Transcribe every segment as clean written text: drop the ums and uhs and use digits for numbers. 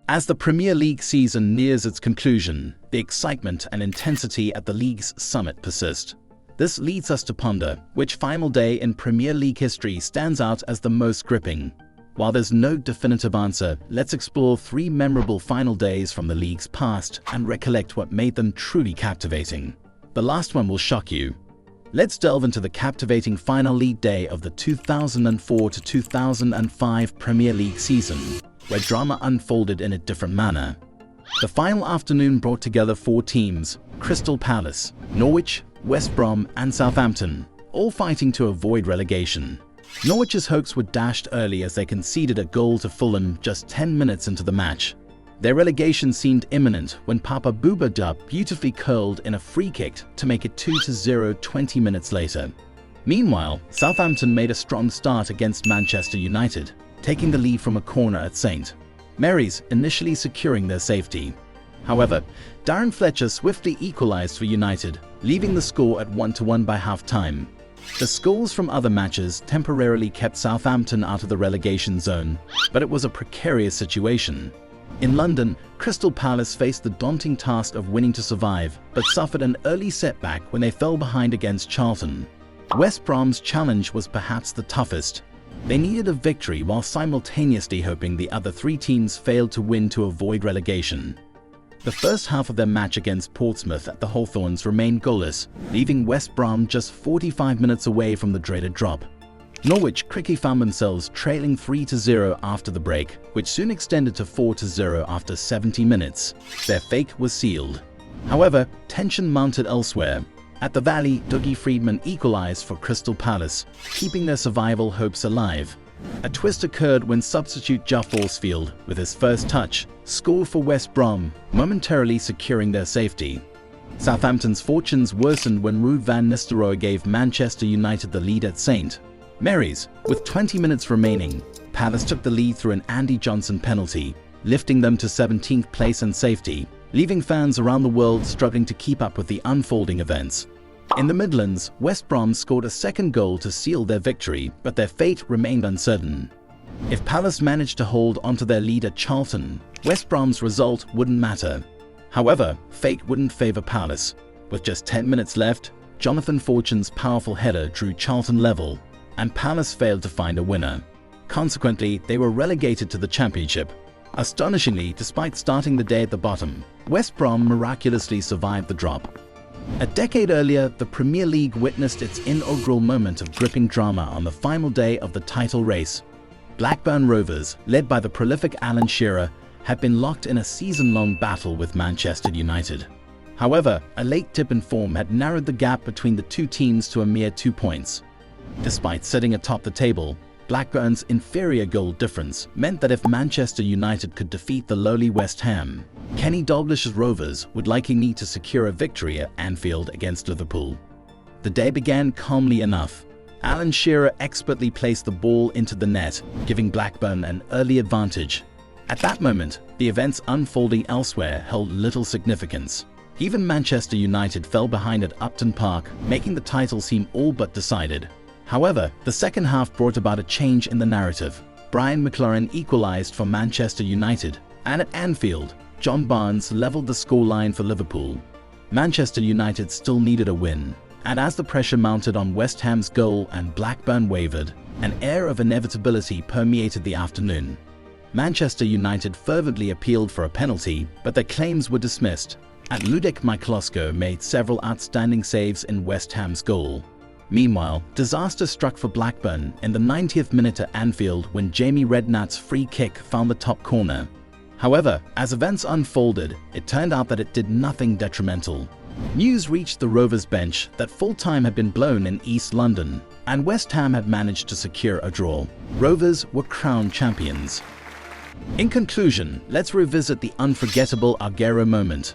As the Premier League season nears its conclusion, the excitement and intensity at the league's summit persist. This leads us to ponder which final day in Premier League history stands out as the most gripping. While there's no definitive answer, let's explore 3 memorable final days from the league's past and recollect what made them truly captivating. The last one will shock you. Let's delve into the captivating final league day of the 2004-2005 Premier League season, where drama unfolded in a different manner. The final afternoon brought together 4 teams: Crystal Palace, Norwich, West Brom and Southampton, all fighting to avoid relegation. Norwich's hopes were dashed early as they conceded a goal to Fulham just 10 minutes into the match. Their relegation seemed imminent when Bouba Diop beautifully curled in a free kick to make it 2-0 20 minutes later. Meanwhile, Southampton made a strong start against Manchester United, taking the lead from a corner at St. Mary's, initially securing their safety. However, Darren Fletcher swiftly equalized for United, leaving the score at 1-1 by half-time. The scores from other matches temporarily kept Southampton out of the relegation zone, but it was a precarious situation. In London, Crystal Palace faced the daunting task of winning to survive, but suffered an early setback when they fell behind against Charlton. West Brom's challenge was perhaps the toughest. They needed a victory while simultaneously hoping the other 3 teams failed to win to avoid relegation. The first half of their match against Portsmouth at the Hawthorns remained goalless, leaving West Brom just 45 minutes away from the dreaded drop. Norwich quickly found themselves trailing 3-0 after the break, which soon extended to 4-0 after 70 minutes. Their fate was sealed. However, tension mounted elsewhere. At the Valley, Dougie Freedman equalized for Crystal Palace, keeping their survival hopes alive. A twist occurred when substitute Geoff Horsfield, with his first touch, scored for West Brom, momentarily securing their safety. Southampton's fortunes worsened when Ruud Van Nistelrooy gave Manchester United the lead at St. Mary's. With 20 minutes remaining, Palace took the lead through an Andy Johnson penalty, lifting them to 17th place and safety, leaving fans around the world struggling to keep up with the unfolding events. In the Midlands, West Brom scored a second goal to seal their victory, but their fate remained uncertain. If Palace managed to hold onto their lead at Charlton, West Brom's result wouldn't matter. However, fate wouldn't favour Palace. With just 10 minutes left, Jonathan Fortune's powerful header drew Charlton level, and Palace failed to find a winner. Consequently, they were relegated to the Championship. Astonishingly, despite starting the day at the bottom, West Brom miraculously survived the drop. A decade earlier, the Premier League witnessed its inaugural moment of gripping drama on the final day of the title race. Blackburn Rovers, led by the prolific Alan Shearer, had been locked in a season-long battle with Manchester United. However, a late dip in form had narrowed the gap between the 2 teams to a mere 2 points. Despite sitting atop the table, Blackburn's inferior goal difference meant that if Manchester United could defeat the lowly West Ham, Kenny Dalglish's Rovers would likely need to secure a victory at Anfield against Liverpool. The day began calmly enough. Alan Shearer expertly placed the ball into the net, giving Blackburn an early advantage. At that moment, the events unfolding elsewhere held little significance. Even Manchester United fell behind at Upton Park, making the title seem all but decided. However, the second half brought about a change in the narrative. Brian McLaren equalized for Manchester United, and at Anfield, John Barnes levelled the scoreline for Liverpool. Manchester United still needed a win, and as the pressure mounted on West Ham's goal and Blackburn wavered, an air of inevitability permeated the afternoon. Manchester United fervently appealed for a penalty, but their claims were dismissed, and Ludek Miklosko made several outstanding saves in West Ham's goal. Meanwhile, disaster struck for Blackburn in the 90th minute at Anfield when Jamie Redknapp's free kick found the top corner. However, as events unfolded, it turned out that it did nothing detrimental. News reached the Rovers bench that full-time had been blown in East London, and West Ham had managed to secure a draw. Rovers were crowned champions. In conclusion, let's revisit the unforgettable Aguero moment.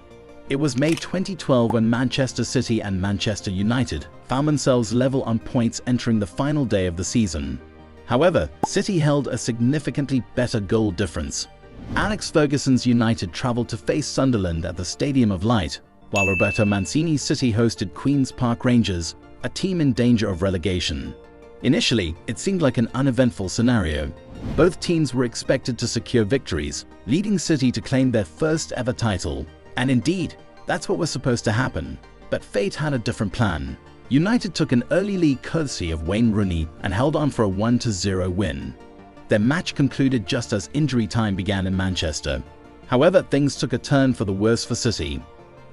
It was May 2012 when Manchester City and Manchester United found themselves level on points entering the final day of the season. However, City held a significantly better goal difference. Alex Ferguson's United travelled to face Sunderland at the Stadium of Light, while Roberto Mancini's City hosted Queen's Park Rangers, a team in danger of relegation. Initially, it seemed like an uneventful scenario. Both teams were expected to secure victories, leading City to claim their first ever title. And indeed, that's what was supposed to happen. But fate had a different plan. United took an early lead courtesy of Wayne Rooney and held on for a 1-0 win. Their match concluded just as injury time began in Manchester. However, things took a turn for the worse for City.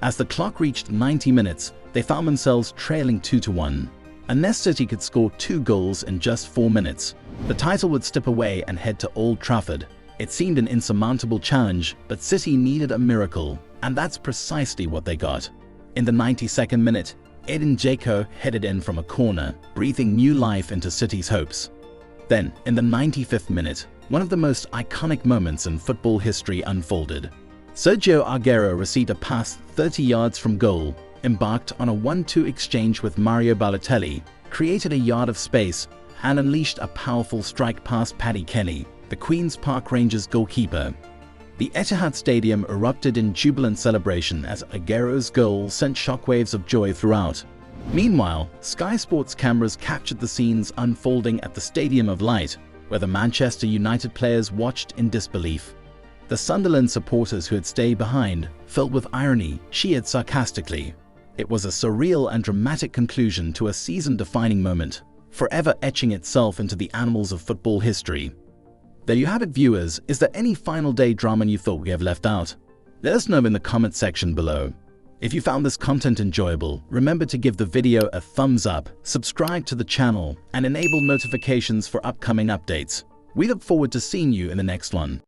As the clock reached 90 minutes, they found themselves trailing 2-1. Unless City could score 2 goals in just 4 minutes, the title would slip away and head to Old Trafford. It seemed an insurmountable challenge, but City needed a miracle, and that's precisely what they got. In the 92nd minute, Edin Dzeko headed in from a corner, breathing new life into City's hopes. Then, in the 95th minute, one of the most iconic moments in football history unfolded. Sergio Aguero received a pass 30 yards from goal, embarked on a 1-2 exchange with Mario Balotelli, created a yard of space, and unleashed a powerful strike past Paddy Kenny, the Queen's Park Rangers goalkeeper. The Etihad Stadium erupted in jubilant celebration as Aguero's goal sent shockwaves of joy throughout. Meanwhile, Sky Sports cameras captured the scenes unfolding at the Stadium of Light, where the Manchester United players watched in disbelief. The Sunderland supporters who had stayed behind, filled with irony, cheered sarcastically. It was a surreal and dramatic conclusion to a season-defining moment, forever etching itself into the annals of football history. There you have it, viewers. Is there any final day drama you thought we have left out? Let us know in the comment section below. If you found this content enjoyable, remember to give the video a thumbs up, subscribe to the channel, and enable notifications for upcoming updates. We look forward to seeing you in the next one.